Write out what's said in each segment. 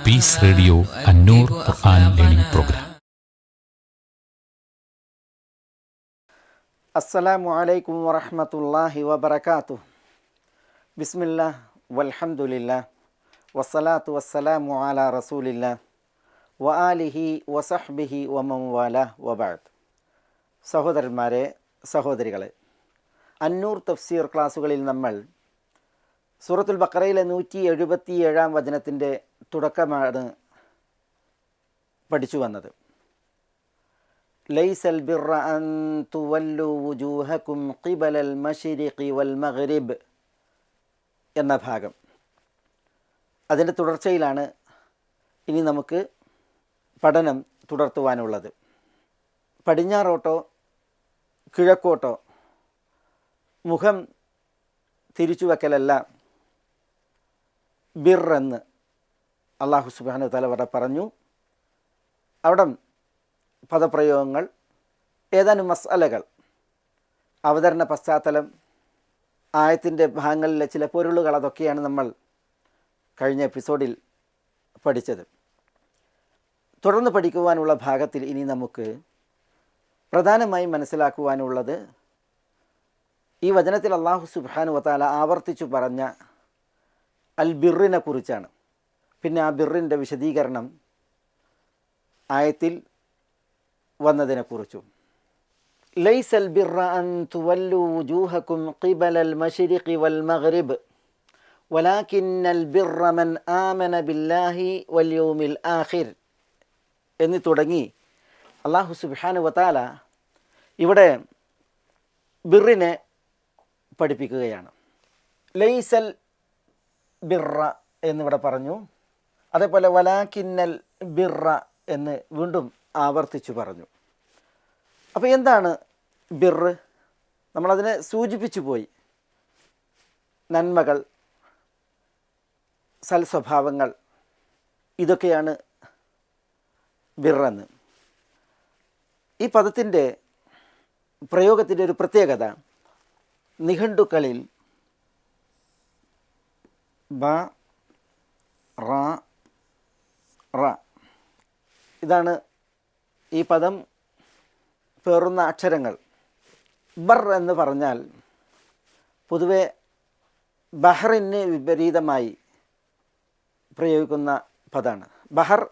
Piece radio അന്നൂർ ഖുർആൻ learning programme. അസ്സലാമു അലൈക്കും വറഹ്മത്തുള്ളാഹി വബറകാതുഹു. ബിസ്മില്ലാഹ് വൽഹംദുലില്ലാഹ് വസ്സലാത്തു വസ്സലാമു അലാ റസൂലില്ലാഹ് വആലിഹി വസഹ്ബിഹി വമൻ വാലാഹ് വബഅദ്. സഹോദരന്മാരെ, സഹോദരികളെ, അന്നൂർ തഫ്സീർ ക്ലാസ്സുകളിൽ നമ്മൾ സൂറത്തുൽ ബഖറയിലെ 177 വചനത്തിൻ്റെ തുടക്കമാണ് പഠിച്ചു വന്നത്. ലൈസൽ ബിർറ അൻ തുവല്ലു വുജൂഹകും ഖിബലൽ മശ്രിഖി വൽ മഗ്രിബ് എന്ന ഭാഗം. അതിൻ്റെ തുടർച്ചയിലാണ് ഇനി നമുക്ക് പഠനം തുടർത്തുവാനുള്ളത്. പടിഞ്ഞാറോട്ടോ കിഴക്കോട്ടോ മുഖം തിരിച്ചു വയ്ക്കലല്ല ബിർറെന്ന് അല്ലാഹു സുബ്ഹാനഹു വതആല അവിടെ പറഞ്ഞു. അവിടെ പദപ്രയോഗങ്ങൾ, ഏതാനും മസ്അലകൾ, അവതരണ പശ്ചാത്തലം, ആയത്തിൻ്റെ ഭാഗങ്ങളിലെ ചില പൊരുളുകൾ, അതൊക്കെയാണ് നമ്മൾ കഴിഞ്ഞ എപ്പിസോഡിൽ പഠിച്ചത്. തുടർന്ന് പഠിക്കുവാനുള്ള ഭാഗത്തിൽ ഇനി നമുക്ക് പ്രധാനമായും മനസ്സിലാക്കുവാനുള്ളത് ഈ വചനത്തിൽ അല്ലാഹു സുബ്ഹാനഹു വതആല ആവർത്തിച്ചു പറഞ്ഞ അൽ ബിറിനെ കുറിച്ചാണ്. പിന്നെ ആ ബിറിൻ്റെ വിശദീകരണം ആയത്തിൽ വന്നതിനെക്കുറിച്ചും. ലൈസൽ ബിർറ അൻ തുവല്ലു വുജൂഹകും ഖിബലൽ മശ്രിഖി വൽ മഗ്രിബ് വലാകിന്നൽ ബിർറ മൻ ആമന ബില്ലാഹി വൽ യൗമിൽ ആഖിർ എന്ന് തുടങ്ങി അല്ലാഹു സുബ്ഹാനഹു വതആല ഇവിടെ ബിറിനെ പഠിപ്പിക്കുകയാണ്. ലൈസൽ ബിർറ എന്നിവിടെ പറഞ്ഞു. അതേപോലെ വലാകിന്നൽ ബിർറ എന്ന് വീണ്ടും ആവർത്തിച്ചു പറഞ്ഞു. അപ്പോൾ എന്താണ് ബിർറ്? നമ്മളതിനെ സൂചിപ്പിച്ചു പോയി. നന്മകൾ, സൽസ്വഭാവങ്ങൾ, ഇതൊക്കെയാണ് ബിർറെന്ന്. ഈ പദത്തിൻ്റെ പ്രയോഗത്തിൻ്റെ ഒരു പ്രത്യേകത, നിഘണ്ടുക്കളിൽ ബ, റ, റ, ഇതാണ് ഈ പദം പേറുന്ന അക്ഷരങ്ങൾ. ബർ എന്ന് പറഞ്ഞാൽ പൊതുവെ ബഹറിന് വിപരീതമായി പ്രയോഗിക്കുന്ന പദമാണ്. ബഹർ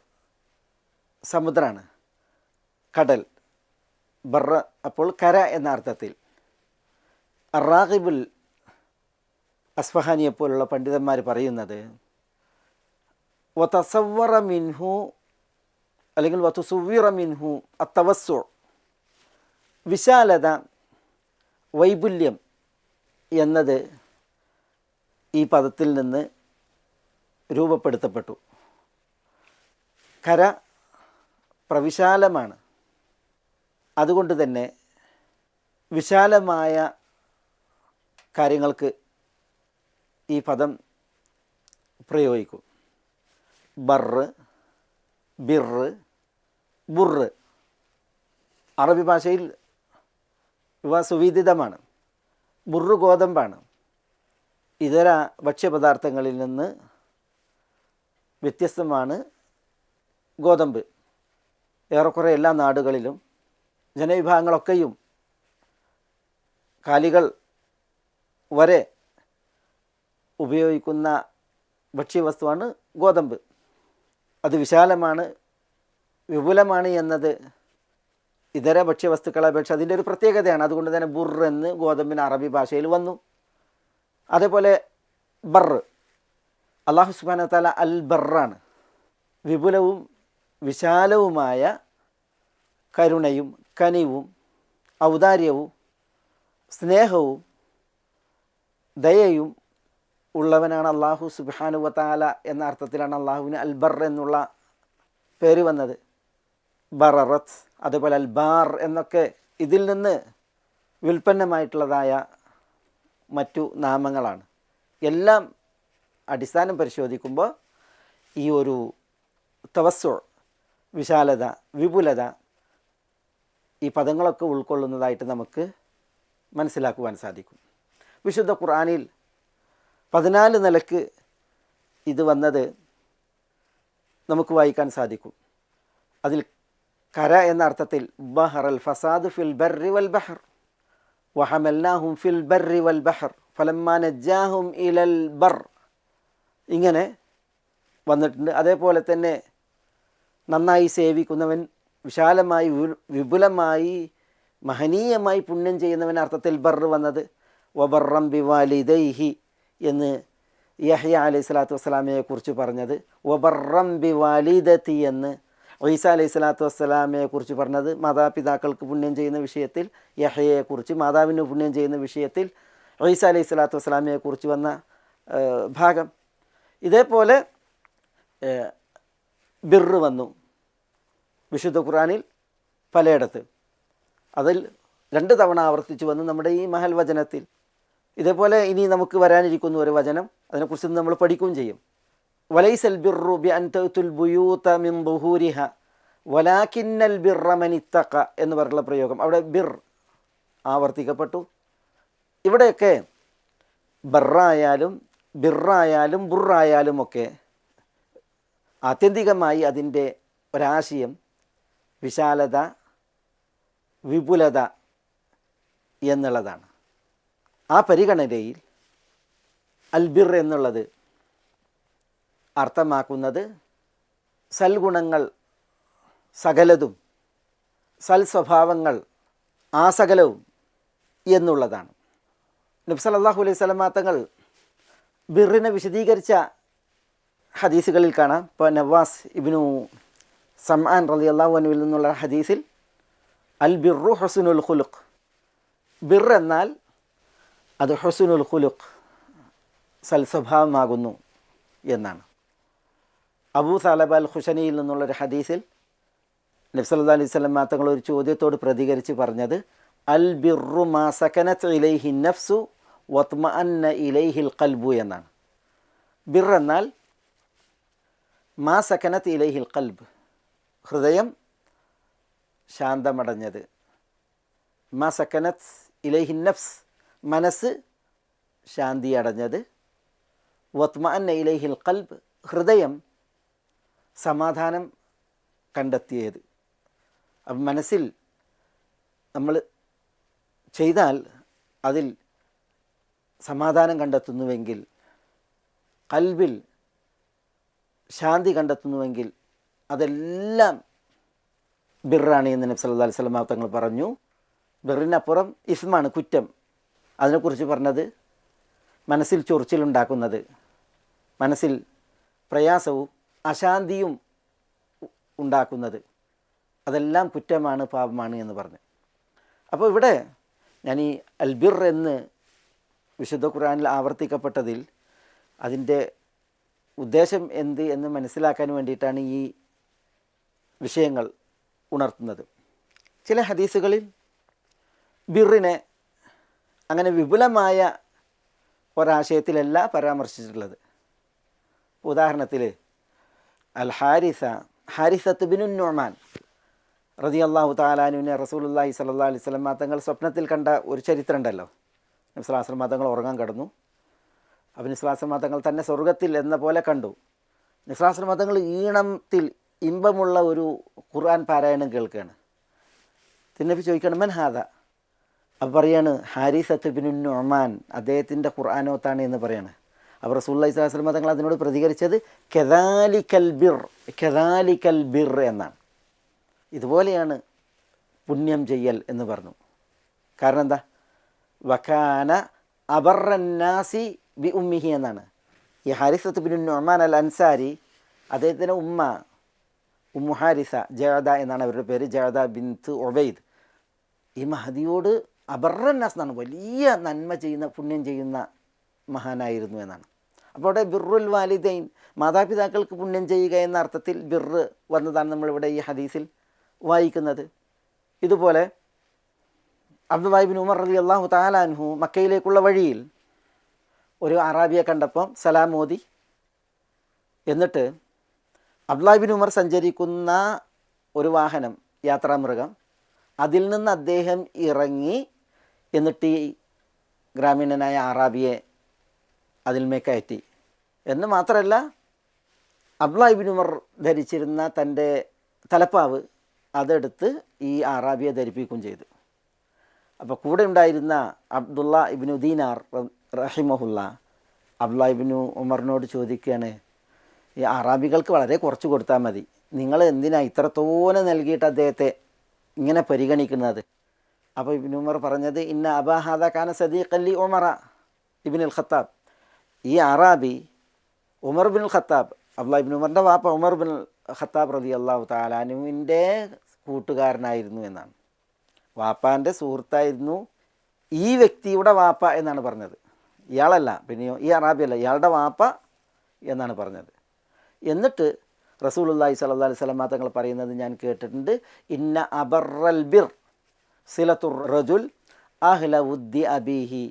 സമുദ്രമാണ്, കടൽ. ബർ അപ്പോൾ കര എന്ന അർത്ഥത്തിൽ. റാഗിബുൽ അസ്ഫഹാനിയെപ്പോലുള്ള പണ്ഡിതന്മാർ പറയുന്നത് വതസവ്വറ മിൻഹു അല്ലെങ്കിൽ വതുസുവ്വിറ മിൻഹു അത്തവസ്സു, വിശാലത, വൈപുല്യം എന്നത് ഈ പദത്തിൽ നിന്ന് രൂപപ്പെടുത്തപ്പെട്ടു. കര പ്രവിശാലമാണ്. അതുകൊണ്ട് തന്നെ വിശാലമായ കാര്യങ്ങൾക്ക് ഈ പദം പ്രയോഗിക്കും. ബർറ്, ബിർറ്, ബുർറ്. അറബി ഭാഷയിൽ ഇവ സുവിദിതമാണ്. ബുർറ് ഗോതമ്പാണ്. ഇതര ഭക്ഷ്യപദാർത്ഥങ്ങളിൽ നിന്ന് വ്യത്യസ്തമാണ് ഗോതമ്പ്. ഏറെക്കുറെ എല്ലാ നാടുകളിലും ജനവിഭാഗങ്ങളൊക്കെയും കാലികൾ വരെ ഉപയോഗിക്കുന്ന ഭക്ഷ്യവസ്തുവാണ് ഗോതമ്പ്. അത് വിശാലമാണ്, വിപുലമാണ് എന്നത് ഇതര ഭക്ഷ്യവസ്തുക്കളെ അപേക്ഷിച്ച് അതിൻ്റെ ഒരു പ്രത്യേകതയാണ്. അതുകൊണ്ട് തന്നെ ബുർറ് എന്ന് ഗോതമ്പിന് അറബി ഭാഷയിൽ വന്നു. അതേപോലെ ബർറ്, അല്ലാഹു സുബ്ഹാനഹു വതആല അൽ ബർറാണ്. വിപുലവും വിശാലവുമായ കരുണയും കനിവും ഔദാര്യവും സ്നേഹവും ദയയും ഉള്ളവനാണ് അല്ലാഹു സുബ്ഹാനഹു വതആല എന്ന അർത്ഥത്തിലാണ് അല്ലാഹുവിന് അൽ ബർ എന്നുള്ള പേര് വന്നത്. ബററത്ത്, അതുപോലെ അൽ ബാർ എന്നൊക്കെ ഇതിൽ നിന്ന് വ്യുൽപ്പന്നമായിട്ടുള്ളതായ മറ്റു നാമങ്ങളാണ്. എല്ലാം അടിസ്ഥാനം പരിശോധിക്കുമ്പോൾ ഈ ഒരു തവസ്സു, വിശാലത, വിപുലത, ഈ പദങ്ങളൊക്കെ ഉൾക്കൊള്ളുന്നതായിട്ട് നമുക്ക് മനസ്സിലാക്കുവാൻ സാധിക്കും. വിശുദ്ധ ഖുർആനിൽ 14 നിലക്ക് ഇത് വന്നത് നമുക്ക് വായിക്കാൻ സാധിക്കും. അതിൽ കര എന്ന അർത്ഥത്തിൽ ബഹറൽ ഫസാദ് ഫിൽ ബർരി വൽ ബഹർ വഹമൽനാഹും ഫിൽ ബർരി വൽ ബഹർ ഫലമ്മാ നജ്ജാഹും ഇലൽ ബർ, ഇങ്ങനെ വന്നിട്ടുണ്ട്. അതേപോലെ തന്നെ നന്നായി സേവിക്കുന്നവൻ, വിശാലമായി വിപുലമായി മഹനീയമായി പുണ്യം ചെയ്യുന്നവൻ അർത്ഥത്തിൽ ബർ വന്നത്. വബറം ബിവാലിദൈഹി എന്ന് യഹ്യ അലൈഹി സ്വലാത്തു വസ്സലാമയെ കുറിച്ച് പറഞ്ഞത്. വബറം ബിവാലിദതി എന്ന് ഈസ അലൈഹി സ്വലാത്തു വസ്സലാമയെ കുറിച്ച് പറഞ്ഞത്. മാതാപിതാക്കൾക്ക് പുണ്യം ചെയ്യുന്ന വിഷയത്തിൽ യഹ്യയെക്കുറിച്ച്, മാതാവിന് പുണ്യം ചെയ്യുന്ന വിഷയത്തിൽ ഈസ അലൈഹി സ്വലാത്തു വസ്സലാമയെ കുറിച്ച് വന്ന ഭാഗം. ഇതേപോലെ ബിർറ് വന്നു വിശുദ്ധ ഖുർആനിൽ പലയിടത്ത്. അതിൽ 2 തവണ ആവർത്തിച്ച് വന്നു നമ്മുടെ ഈ മഹൽ വചനത്തിൽ. ഇതേപോലെ ഇനി നമുക്ക് വരാനിരിക്കുന്ന ഒരു വചനം, അതിനെക്കുറിച്ച് നമ്മൾ പഠിക്കുകയും ചെയ്യും. വലൈസൽ ബിർറു ബി അൻ തഅ്തുൽ ബുയൂത മിൻ ദുഹൂരിഹ വലാകിന്നൽ ബിർറ മൻ ഇത്തഖ എന്ന് പറഞ്ഞുള്ള പ്രയോഗം അവിടെ ബിർ ആവർത്തിക്കപ്പെട്ടു. ഇവിടെയൊക്കെ ബറായാലും ബിറായാലും ബുറായാലും ഒക്കെ ആത്യന്തികമായി അതിൻ്റെ ഒരാശയം വിശാലത, വിപുലത എന്നുള്ളതാണ്. ആ പരിഗണനയിൽ അൽബിർ എന്നുള്ളത് അർത്ഥമാക്കുന്നത് സൽഗുണങ്ങൾ സകലതും, സൽസ്വഭാവങ്ങൾ ആസകലവും എന്നുള്ളതാണ്. നബി സല്ലല്ലാഹു അലൈഹി വസല്ലം തങ്ങൾ ബിറിനെ വിശദീകരിച്ച ഹദീസുകളിൽ കാണാം. ഇപ്പോൾ നവാസ് ഇബ്നു സമആൻ റളിയല്ലാഹു അൻഹുവിൽ നിന്നുള്ള ഹദീസിൽ അൽ ബിർറു ഹുസ്നുൽ ഖുലുഖ്, ബിർ എന്നാൽ അത് ഹുസ്നുൽ ഖുലുഖ്, സൽസ്വഭാവമാകുന്നു എന്നാണ്. അബൂ സലബ അൽ ഖുശനിയിൽ നിന്നുള്ളൊരു ഹദീസിൽ നബി സല്ലല്ലാഹു അലൈഹി വസല്ലം തങ്ങൾ ഒരു ചോദ്യത്തോട് പ്രതികരിച്ച് പറഞ്ഞത് അൽ ബിർറു മാ സകനത് ഇലൈഹി നഫ്സു വത്മഅന്ന ഇലൈഹിൽ ഖൽബു എന്നാണ്. ബിർ എന്നാൽ മാ സകനത് ഇലൈഹിൽ ഖൽബ്, ഹൃദയം ശാന്തമടഞ്ഞത്. മാ സകനത് ഇലൈഹി നഫ്സ്, മനസ്സ് ശാന്തി അടഞ്ഞത്. വത്മഅന്ന ഇലൈഹിൽ ഖൽബ്, ഹൃദയം സമാധാനം കണ്ടെത്തിയത്. അപ്പം മനസ്സിൽ നമ്മൾ ചെയ്താൽ അതിൽ സമാധാനം കണ്ടെത്തുന്നുവെങ്കിൽ, ഖൽബിൽ ശാന്തി കണ്ടെത്തുന്നുവെങ്കിൽ അതെല്ലാം ബിറാണ് എന്ന് നബി സല്ലല്ലാഹു അലൈഹി വസല്ലം തങ്ങൾ പറഞ്ഞു. ബിറിനപ്പുറം ഇസ്മാണ്, കുറ്റം. അതിനെക്കുറിച്ച് പറഞ്ഞത് മനസ്സിൽ ചൊറിച്ചിലുണ്ടാക്കുന്നത്, മനസ്സിൽ പ്രയാസവും അശാന്തിയും ഉണ്ടാക്കുന്നത്, അതെല്ലാം കുറ്റമാണ്, പാപമാണ് എന്ന് പറഞ്ഞു. അപ്പോൾ ഇവിടെ ഞാൻ ഈ അൽബിർ എന്ന് വിശുദ്ധ ഖുർആനിൽ ആവർത്തിക്കപ്പെട്ടതിൽ അതിൻ്റെ ഉദ്ദേശം എന്ത് എന്ന് മനസ്സിലാക്കാൻ വേണ്ടിയിട്ടാണ് ഈ വിഷയങ്ങൾ ഉണർത്തുന്നത്. ചില ഹദീസുകളിൽ ബിറിനെ അങ്ങനെ വിപുലമായ ഒരാശയത്തിലല്ല പരാമർശിച്ചിട്ടുള്ളത്. ഉദാഹരണത്തിൽ അൽ ഹാരിസത്ത് ബിനു നുഅ്മാൻ റളിയല്ലാഹു തആല അൻഹുവിനെ റസൂലുള്ളാഹി സ്വല്ലല്ലാഹു അലൈഹി വസല്ലം തങ്ങൾ സ്വപ്നത്തിൽ കണ്ട ഒരു ചരിത്രം ഉണ്ടല്ലോ. നബി സ്വല്ലല്ലാഹു അലൈഹി വസല്ലം തങ്ങൾ ഉറങ്ങാൻ കിടന്നു. അപ്പോൾ നബി സ്വല്ലല്ലാഹു അലൈഹി വസല്ലം തങ്ങൾ തന്നെ സ്വർഗ്ഗത്തിൽ എന്ന പോലെ കണ്ടു. നബി സ്വല്ലല്ലാഹു അലൈഹി വസല്ലം തങ്ങൾ ഈണത്തിൽ ഇമ്പമുള്ള ഒരു ഖുർആൻ പാരായണം കേൾക്കുകയാണ്. നബി ചോദിക്കണം മൻ ഹാദ, അപ്പോൾ പറയാണ് ഹാരിസത്ത് ബിനു നുഅ്മാൻ, അദ്ദേഹത്തിൻ്റെ ഖുർആനോത്താണ് എന്ന് പറയാണ്. അപ്പോൾ റസൂലുള്ളാഹി സ്വല്ലല്ലാഹു അലൈഹി വസല്ലം തങ്ങൾ അതിനോട് പ്രതികരിച്ചത് കദാലിക്കൽ ബിർ എന്നാണ്. ഇതുപോലെയാണ് പുണ്യം ചെയ്യൽ എന്ന് പറഞ്ഞു. കാരണം എന്താ, വകാന അബറന്നാസി ബി ഉമ്മിഹി എന്നാണ്. ഈ ഹാരിസത്ത് ബിനു നുഅ്മാൻ അൽ അൻസാരി, അദ്ദേഹത്തിൻ്റെ ഉമ്മു ഹാരിസ, ജഅദ എന്നാണ് അവരുടെ പേര്, ജഅദ ബിൻത്ത് ഉബൈദ്. ഈ മഹദിയോട് അബറന്നാസ് എന്നാണ്, വലിയ നന്മ ചെയ്യുന്ന, പുണ്യം ചെയ്യുന്ന മഹാനായിരുന്നു എന്നാണ്. അപ്പോൾ അവിടെ ബിർറുൽ വാലിദൈൻ, മാതാപിതാക്കൾക്ക് പുണ്യം ചെയ്യുക എന്ന അർത്ഥത്തിൽ ബിർറ് വന്നതാണ് നമ്മളിവിടെ ഈ ഹദീസിൽ വായിക്കുന്നത്. ഇതുപോലെ അബ്ദുല്ലാഹി ഇബ്നു ഉമർ റളിയല്ലാഹു തആല അൻഹു മക്കയിലേക്കുള്ള വഴിയിൽ ഒരു അറാബിയെ കണ്ടപ്പം സലാം ഓതി. എന്നിട്ട് അബ്ദുല്ലാഹി ഇബ്നു ഉമർ സഞ്ചരിക്കുന്ന ഒരു വാഹനം, യാത്രാമൃഗം, അതിൽ നിന്ന് അദ്ദേഹം ഇറങ്ങി എന്നിട്ട് ഈ ഗ്രാമീണനായ അറാബിയെ അതിന്മേൽ കയറ്റി എന്ന് മാത്രമല്ല അബ്ദുല്ലാ ഇബ്നു ഉമർ ധരിച്ചിരുന്ന തൻ്റെ തലപ്പാവ് അതെടുത്ത് ഈ അറാബിയെ ധരിപ്പിക്കുകയും ചെയ്തു. അപ്പോൾ കൂടെ ഉണ്ടായിരുന്ന അബ്ദുള്ള ഇബ്നു ദീനാർ റഹിമഹുല്ല അബ്ദുല്ലാ ഇബ്നു ഉമറിനോട് ചോദിക്കുകയാണ്, ഈ അറാബികൾക്ക് വളരെ കുറച്ച് കൊടുത്താൽ മതി, നിങ്ങൾ എന്തിനാണ് ഇത്രത്തോനെ നൽകിയിട്ട് അദ്ദേഹത്തെ ഇങ്ങനെ പരിഗണിക്കുന്നത്? അപ്പോൾ ഇബ്നു ഉമർ പറഞ്ഞത്, ഇന്ന അബാ ഹാദ കാന സദീഖൻ ലി ഉമറ ഇബ്നുൽ ഖത്താബ്, ഈ അറാബി Umar bin Khattab, Abdullah ibn ഉമറിൻ്റെ വാപ്പ ഉമർ ബിൻ ഖത്താബ് റളിയല്ലാഹു തആല അൻഹുവിൻ്റെ കൂട്ടുകാരനായിരുന്നു എന്നാണ്. വാപ്പാൻ്റെ സുഹൃത്തായിരുന്നു ഈ വ്യക്തിയുടെ വാപ്പ എന്നാണ് പറഞ്ഞത്, ഇയാളല്ല, പിന്നെയോ ഈ അറാബിയല്ല, ഇയാളുടെ വാപ്പ എന്നാണ് പറഞ്ഞത്. എന്നിട്ട് റസൂലുള്ളാഹി സ്വല്ലല്ലാഹു അലൈഹി വസല്ലം തങ്ങൾ പറയുന്നത് ഞാൻ കേട്ടിട്ടുണ്ട്, ഇന്ന അബറൽ ബിർ സിലത്തുർ റജുൽ അഹ്ല വുദ്ദി അബീഹി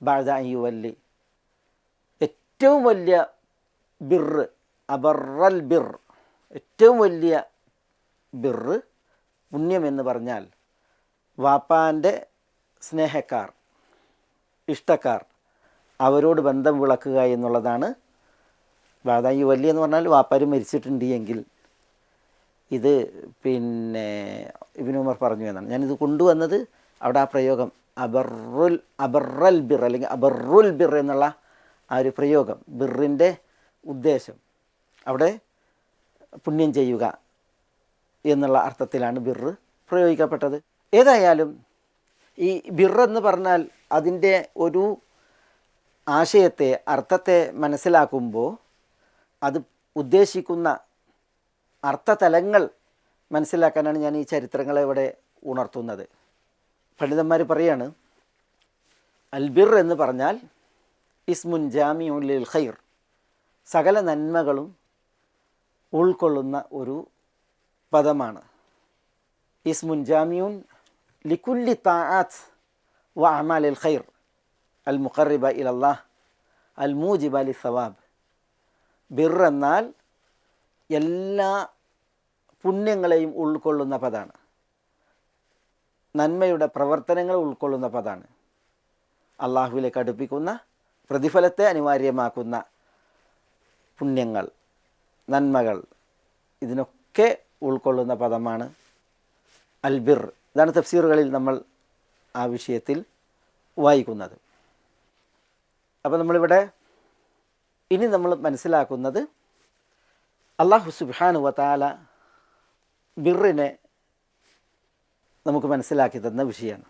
ബഅദ അൻ യുവല്ലി, ഏറ്റവും വലിയ ബിർറ്, അബറൽ ബിർ, ഏറ്റവും വലിയ ബിർറ്, പുണ്യം എന്ന് പറഞ്ഞാൽ വാപ്പാൻ്റെ സ്നേഹക്കാർ, ഇഷ്ടക്കാർ, അവരോട് ബന്ധം വിളക്കുക എന്നുള്ളതാണ്. ബാദായി വലിയ എന്ന് പറഞ്ഞാൽ വാപ്പാർ മരിച്ചിട്ടുണ്ട് എങ്കിൽ, ഇത് പിന്നെ ഇബ്നു ഉമർ പറഞ്ഞു എന്നാണ്. ഞാനിത് കൊണ്ടുവന്നത് അവിടെ ആ പ്രയോഗം അബറൽ ബിർ അല്ലെങ്കിൽ അബറുൽ ബിർ എന്നുള്ള ആ ഒരു പ്രയോഗം, ബിറിൻ്റെ ഉദ്ദേശം അവിടെ പുണ്യം ചെയ്യുക എന്നുള്ള അർത്ഥത്തിലാണ് ബിറ് പ്രയോഗിക്കപ്പെട്ടത്. ഏതായാലും ഈ ബിറെന്ന് പറഞ്ഞാൽ അതിൻ്റെ ഒരു ആശയത്തെ, അർത്ഥത്തെ മനസ്സിലാക്കുമ്പോൾ അത് ഉദ്ദേശിക്കുന്ന അർത്ഥതലങ്ങൾ മനസ്സിലാക്കാനാണ് ഞാൻ ഈ ചരിത്രങ്ങളെ ഇവിടെ ഉണർത്തുന്നത്. പണ്ഡിതന്മാർ പറയാണ്, അൽബിർ എന്ന് പറഞ്ഞാൽ ഇസ്മുൻ ജാമിഉൻ ലിൽ ഖൈർ, സകല നന്മകളും ഉൾക്കൊള്ളുന്ന ഒരു പദമാണ്. ഇസ്മുൻ ജാമിഉൻ ലികുല്ലി താഅത്ത് വ അമാലിൽ ഖൈർ അൽ മുഖറിബ ഇലല്ലാഹ് അൽ മൂജിബ ലിസ്സവാബ്. ബിർ എന്നാൽ എല്ലാ പുണ്യങ്ങളെയും ഉൾക്കൊള്ളുന്ന പദമാണ്, നന്മയുടെ പ്രവർത്തനങ്ങൾ ഉൾക്കൊള്ളുന്ന പദമാണ്, അള്ളാഹുവിലേക്ക് അടുപ്പിക്കുന്ന, പ്രതിഫലത്തെ അനിവാര്യമാക്കുന്ന പുണ്യങ്ങൾ, നന്മകൾ, ഇതിനൊക്കെ ഉൾക്കൊള്ളുന്ന പദമാണ് അൽബിർ. ഇതാണ് തഫ്സീറുകളിൽ നമ്മൾ ആ വിഷയത്തിൽ വായിക്കുന്നത്. അപ്പോൾ നമ്മളിവിടെ ഇനി നമ്മൾ മനസ്സിലാക്കുന്നത് അല്ലാഹു സുബ്ഹാനഹു വ തആല ബിറിനെ നമുക്ക് മനസ്സിലാക്കി തന്ന വിഷയമാണ്.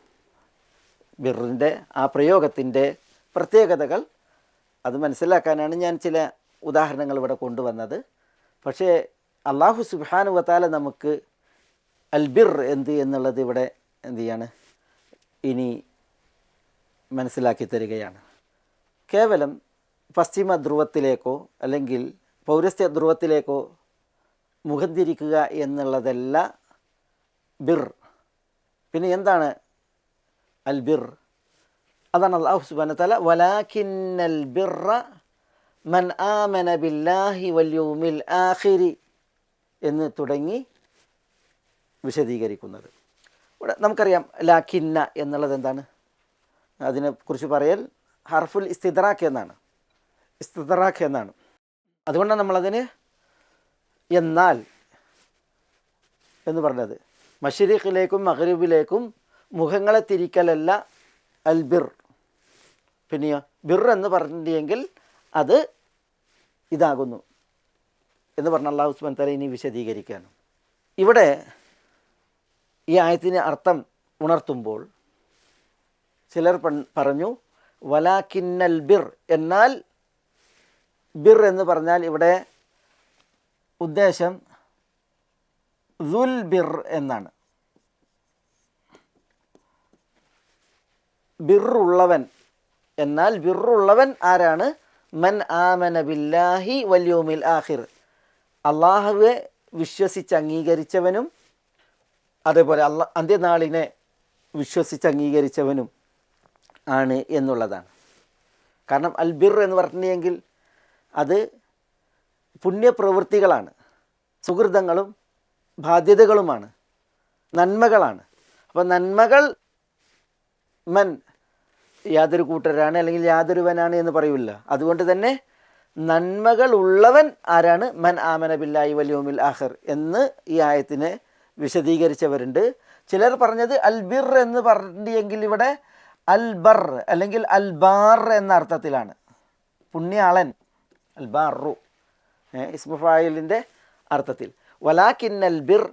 ബിറിൻ്റെ ആ പ്രയോഗത്തിൻ്റെ പ്രത്യേകതകൾ അത് മനസ്സിലാക്കാനാണ് ഞാൻ ചില ഉദാഹരണങ്ങൾ ഇവിടെ കൊണ്ടുവന്നത്. പക്ഷേ അല്ലാഹു സുബ്ഹാനഹു വ തആല നമുക്ക് അൽബിർ എന്ത് എന്നുള്ളത് ഇവിടെ എന്ത് ചെയ്യാണ്, ഇനി മനസ്സിലാക്കി തരികയാണ്. കേവലം പശ്ചിമ ധ്രുവത്തിലേക്കോ അല്ലെങ്കിൽ പൗരസ്ത്യ ധ്രുവത്തിലേക്കോ മുഖം തിരിക്കുക എന്നുള്ളതല്ല ബിർ. പിന്നെ എന്താണ് അൽബിർ? അതാണ് അല്ലാഹു സുബ്ഹാനഹു വ തആല വലാകിന്നൽ ബിർറ മൻ ആമന ബില്ലാഹി വൽ യൗമിൽ ആഖിരി എന്ന് തുടങ്ങി വിശദീകരിക്കുന്നത്. ഇവിടെ നമുക്കറിയാം ലാക്കിന്ന എന്നുള്ളത് എന്താണ്, അതിനെക്കുറിച്ച് പറയൽ ഹർഫുൽ ഇസ്തിദ്റാഖ് എന്നാണ്, ഇസ്തിദ്റാഖ് എന്നാണ്. അതുകൊണ്ടാണ് നമ്മളതിന് എന്നാൽ എന്ന് പറഞ്ഞത്. മശ്രിഖിലേക്കും മഗ്രിബിലേക്കും മുഖങ്ങളെ തിരിക്കലല്ല അൽബിർ. പിന്നെയോ ബിർ എന്ന് പറഞ്ഞിട്ടുണ്ടെങ്കിൽ അത് ഇതാകുന്നു എന്ന് പറഞ്ഞ അല്ലാഹു സുബ്ഹാനഹു വ തആല ഇനി വിശദീകരിക്കുകയാണ്. ഇവിടെ ഈ ആയത്തിന് അർത്ഥം ഉണർത്തുമ്പോൾ ചിലർ പറഞ്ഞു വലാകിന്നൽ ബിർ, എന്നാൽ ബിർ എന്ന് പറഞ്ഞാൽ ഇവിടെ ഉദ്ദേശം ദുൽ ബിർ എന്നാണ്. ബിറുള്ളവൻ, എന്നാൽ ബിറുള്ളവൻ ആരാണ്? മൻ ആമന ബില്ലാഹി വൽ യൗമിൽ ആഖിർ, അള്ളാഹുവെ വിശ്വസിച്ച് അംഗീകരിച്ചവനും അതേപോലെ അന്ത്യനാളിനെ വിശ്വസിച്ച് അംഗീകരിച്ചവനും ആണ് എന്നുള്ളതാണ്. കാരണം അൽ ബിർ എന്ന് പറഞ്ഞിട്ടുണ്ടെങ്കിൽ അത് പുണ്യപ്രവൃത്തികളാണ്, സുഹൃതങ്ങളും ബാധ്യതകളുമാണ്, നന്മകളാണ്. അപ്പോൾ നന്മകൾ മൻ യാതൊരു കൂട്ടരാണ് അല്ലെങ്കിൽ യാതൊരുവനാണ് എന്ന് പറയില്ല. അതുകൊണ്ട് തന്നെ നന്മകൾ ഉള്ളവൻ ആരാണ്? മൻ ആമന ബില്ലാഹി വൽ യൗമിൽ ആഖിർ എന്ന് ഈ ആയത്തിനെ വിശദീകരിച്ചവരുണ്ട്. ചിലർ പറഞ്ഞത് അൽ ബിർ എന്ന് പറഞ്ഞെങ്കിൽ ഇവിടെ അൽ ബർ അല്ലെങ്കിൽ അൽ ബാർ എന്ന അർത്ഥത്തിലാണ്. പുണ്യാളൻ, അൽ ബാറു ഇസ്മു ഫായിലിൻ്റെ അർത്ഥത്തിൽ. വലാകിന്നൽ ബിർ,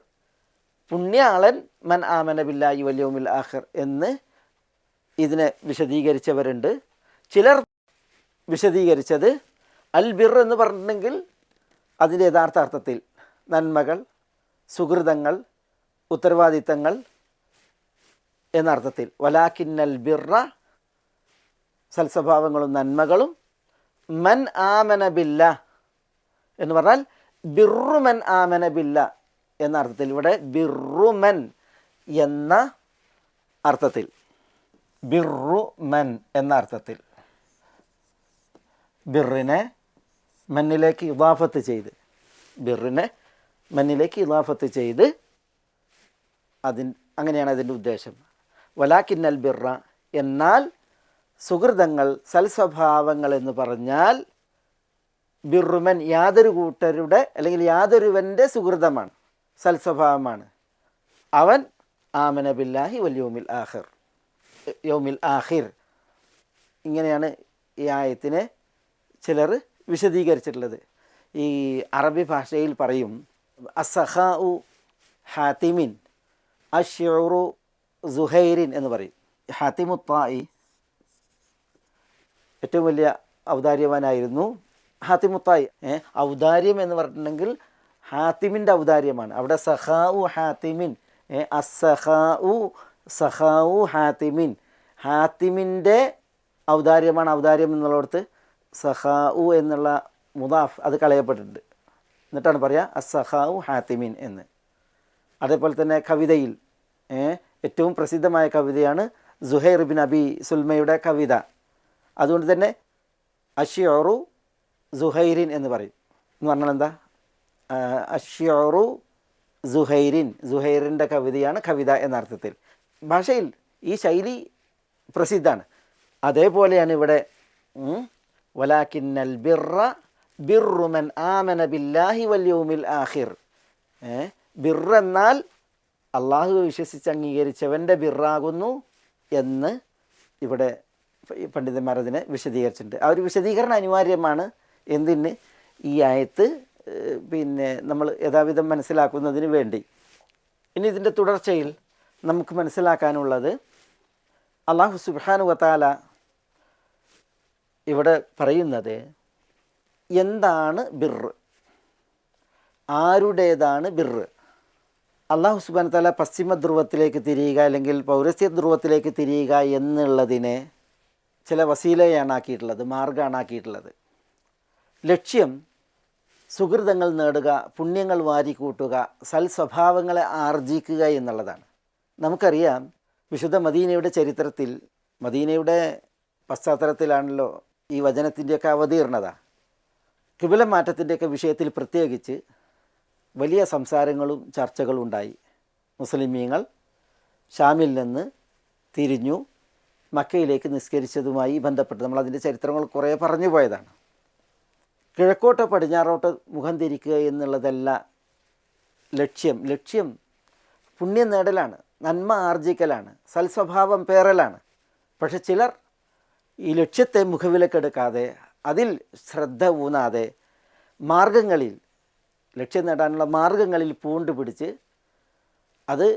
പുണ്യാളൻ മൻ ആമന ബില്ലാഹി വൽ യൗമിൽ ആഖിർ എന്ന് ഇതിനെ വിശദീകരിച്ചവരുണ്ട്. ചിലർ വിശദീകരിച്ചത് അൽ ബിർ എന്ന് പറഞ്ഞിട്ടുണ്ടെങ്കിൽ അതിൻ്റെ യഥാർത്ഥ അർത്ഥത്തിൽ നന്മകൾ, സുഹൃതങ്ങൾ, ഉത്തരവാദിത്തങ്ങൾ എന്നർത്ഥത്തിൽ. വലാകിന്നൽ ബിർറ, സൽസ്വഭാവങ്ങളും നന്മകളും, മൻ ആമന ബില്ല എന്ന് പറഞ്ഞാൽ ബിറുമൻ ആമന ബില്ല എന്ന അർത്ഥത്തിൽ. ഇവിടെ ബിറുമൻ എന്ന അർത്ഥത്തിൽ, ബിറുമൻ എന്ന അർത്ഥത്തിൽ ബിറിനെ മന്നിലേക്ക് ഇദാഫത്ത് ചെയ്ത്, ബിറിനെ മന്നിലേക്ക് ഇദാഫത്ത് ചെയ്ത് അങ്ങനെയാണ് അതിൻ്റെ ഉദ്ദേശം. വലാകിന്നൽ ബിർറ, എന്നാൽ സുഹൃതങ്ങൾ, സൽസ്വഭാവങ്ങൾ എന്ന് പറഞ്ഞാൽ ബിറുമൻ, യാതൊരു കൂട്ടരുടെ അല്ലെങ്കിൽ യാതൊരുവൻ്റെ സുഹൃതമാണ്, സൽസ്വഭാവമാണ്. അവൻ ആമന ബില്ലാഹി വൽ യൗമിൽ ആഖിർ, യൗമിൽ ആഖിർ. ഇങ്ങനെയാണ് ഈ ആയത്തിനെ ചിലർ വിശദീകരിച്ചിട്ടുള്ളത്. ഈ അറബി ഭാഷയിൽ പറയും അസ്സഖാഉ ഹാത്തിമിൻ അശ്ശുറു സുഹൈറിൻ എന്ന് പറയും. ഹാത്തിമു ത്വായി ഏറ്റവും വലിയ ഔദാര്യവാനായിരുന്നു ഹാത്തിമു ത്വായി. ഔദാര്യം എന്ന് പറഞ്ഞിട്ടുണ്ടെങ്കിൽ ഹാത്തിമിൻ്റെ ഔദാര്യമാണ്. അവിടെ സഖാഉ ഹാത്തിമിൻ, അസ്സഖാഉ സഖാഉ ഹാത്തിമിൻ, ഹാത്തിമിൻ്റെ ഔദാര്യമാണ്. ഔദാര്യം എന്നുള്ളിടത്ത് സഖാഉ എന്നുള്ള മുദാഫ് അത് കളയപ്പെട്ടിട്ടുണ്ട്. എന്നിട്ടാണ് പറയുക അസ്സഖാഉ ഹാത്തിമിൻ എന്ന്. അതേപോലെ തന്നെ കവിതയിൽ ഏറ്റവും പ്രസിദ്ധമായ കവിതയാണ് സുഹൈർ ബിൻ അബി സുൽമയുടെ കവിത. അതുകൊണ്ട് തന്നെ അശ്ശുറു സുഹൈറിൻ എന്ന് പറയും. എന്ന് പറഞ്ഞാൽ എന്താ? അശ്ശുറു സുഹൈറിൻ, സുഹൈറിൻ്റെ കവിതയാണ് കവിത എന്ന അർത്ഥത്തിൽ. ഭാഷയിൽ ഈ ശൈലി പ്രസിദ്ധമാണ്. അതേപോലെയാണ് ഇവിടെ വലാകിന്നൽ ബിർറ ബിറുമൻ ആമന ബില്ലാഹി വൽ യൗമിൽ ആഖിർ. ബിർ എന്നാൽ അള്ളാഹു വിശ്വസിച്ച് അംഗീകരിച്ചവൻ്റെ ബിറാകുന്നു എന്ന് ഇവിടെ പണ്ഡിതന്മാർ അതിനെ വിശദീകരിച്ചിട്ടുണ്ട്. ആ ഒരു വിശദീകരണം അനിവാര്യമാണ്. എന്തിന്? ഈ ആയത്ത് നമ്മൾ യഥാവിധം മനസ്സിലാക്കുന്നതിന് വേണ്ടി. ഇനി ഇതിൻ്റെ തുടർച്ചയിൽ നമുക്ക് മനസ്സിലാക്കാനുള്ളത്, അള്ളാഹു സുബ്ഹാനഹു വ തആല ഇവിടെ പറയുന്നത് എന്താണ് ബിർ, ആരുടേതാണ് ബിർ. അള്ളാഹു സുബ്ഹാനഹു വ തആല പശ്ചിമ ധ്രുവത്തിലേക്ക് തിരിയുക അല്ലെങ്കിൽ പൗരസ്ത്യ ധ്രുവത്തിലേക്ക് തിരിയുക എന്നുള്ളതിനെ ചില വസീലയാണ് ആക്കിയിട്ടുള്ളത്, മാർഗ്ഗമാണ് ആക്കിയിട്ടുള്ളത്. ലക്ഷ്യം സുഹൃതങ്ങൾ നേടുക, പുണ്യങ്ങൾ വാരിക്കൂട്ടുക, സൽസ്വഭാവങ്ങളെ ആർജിക്കുക എന്നുള്ളതാണ്. നമുക്കറിയാം വിശുദ്ധ മദീനയുടെ ചരിത്രത്തിൽ, മദീനയുടെ പശ്ചാത്തലത്തിലാണല്ലോ ഈ വചനത്തിൻ്റെയൊക്കെ അവതീർണത. കിബില മാറ്റത്തിൻ്റെയൊക്കെ വിഷയത്തിൽ പ്രത്യേകിച്ച് വലിയ സംസാരങ്ങളും ചർച്ചകളും ഉണ്ടായി. മുസ്ലിമീങ്ങൾ ഷാമിൽ നിന്ന് തിരിഞ്ഞു മക്കയിലേക്ക് നിസ്കരിച്ചതുമായി ബന്ധപ്പെട്ട് നമ്മളതിൻ്റെ ചരിത്രങ്ങൾ കുറേ പറഞ്ഞു പോയതാണ്. കിഴക്കോട്ടോ പടിഞ്ഞാറോട്ടോ മുഖം തിരിക്കുക എന്നുള്ളതല്ല ലക്ഷ്യം. ലക്ഷ്യം പുണ്യം നേടലാണ്, നന്മ ആർജിക്കലാണ്, സൽസ്വഭാവം പേറലാണ്. പക്ഷെ ചിലർ ഈ ലക്ഷ്യത്തെ മുഖവിലക്കെടുക്കാതെ, അതിൽ ശ്രദ്ധ ഊന്നാതെ, മാർഗങ്ങളിൽ, ലക്ഷ്യം നേടാനുള്ള മാർഗങ്ങളിൽ പൂണ്ട് പിടിച്ച് അത്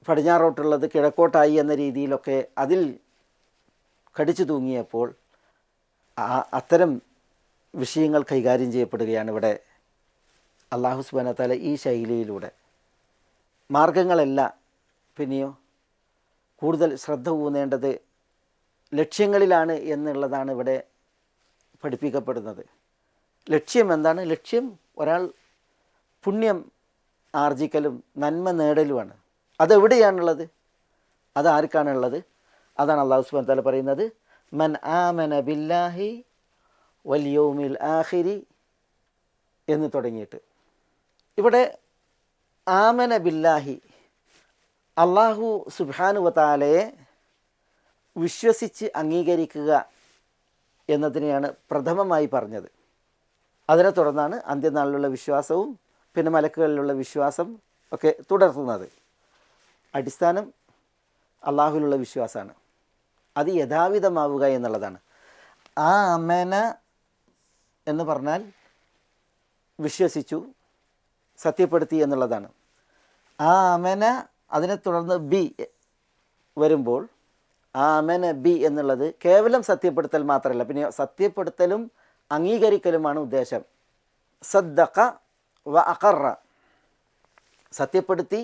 പടിഞ്ഞാറോട്ടുള്ളത് കിഴക്കോട്ടായി എന്ന രീതിയിലൊക്കെ അതിൽ കടിച്ചു തൂങ്ങിയപ്പോൾ അത്തരം വിഷയങ്ങൾ കൈകാര്യം ചെയ്യപ്പെടുകയാണ് ഇവിടെ അല്ലാഹു സുബ്ഹാനഹു വ തആല ഈ ശൈലിയിലൂടെ. മാർഗങ്ങളല്ല, പിന്നെയോ കൂടുതൽ ശ്രദ്ധ ഊന്നേണ്ടത് ലക്ഷ്യങ്ങളിലാണ് എന്നുള്ളതാണ് ഇവിടെ പഠിപ്പിക്കപ്പെടുന്നത്. ലക്ഷ്യം എന്താണ്? ലക്ഷ്യം ഒരാൾ പുണ്യം ആർജിക്കലും നന്മ നേടലുമാണ്. അതെവിടെയാണുള്ളത്? അതാർക്കാണുള്ളത്? അതാണ് അല്ലാഹു സുബ്ഹാനഹു വ തആല പറയുന്നത്, മൻ ആമന ബില്ലാഹി വൽ യൗമിൽ ആഖിരി എന്ന് തുടങ്ങിയിട്ട്. ഇവിടെ ആമന ബില്ലാഹി, അല്ലാഹു സുബ്ഹാനഹു വ തആലയെ വിശ്വസിച്ച് അംഗീകരിക്കുക എന്നതിനെയാണ് പ്രഥമമായി പറഞ്ഞത്. അതിനെ തുടർന്നാണ് അന്ത്യനാളിലുള്ള വിശ്വാസവും പിന്നെ മലക്കുകളിലുള്ള വിശ്വാസം ഒക്കെ തുടർത്തുന്നത്. അടിസ്ഥാനം അള്ളാഹുവിലുള്ള വിശ്വാസമാണ്. അത് യഥാവിധമാവുക എന്നുള്ളതാണ്. ആ അമന എന്ന് പറഞ്ഞാൽ വിശ്വസിച്ചു, സത്യപ്പെടുത്തി എന്നുള്ളതാണ്. ആ അമന അതിനെ തുടർന്ന് ബി വരുമ്പോൾ ആ അമന ബി എന്നുള്ളത് കേവലം സത്യപ്പെടുത്തൽ മാത്രമല്ല, പിന്നെ സത്യപ്പെടുത്തലും അംഗീകരിക്കലുമാണ് ഉദ്ദേശം. സദ്ദഖ വ അഖറ, സത്യപ്പെടുത്തി,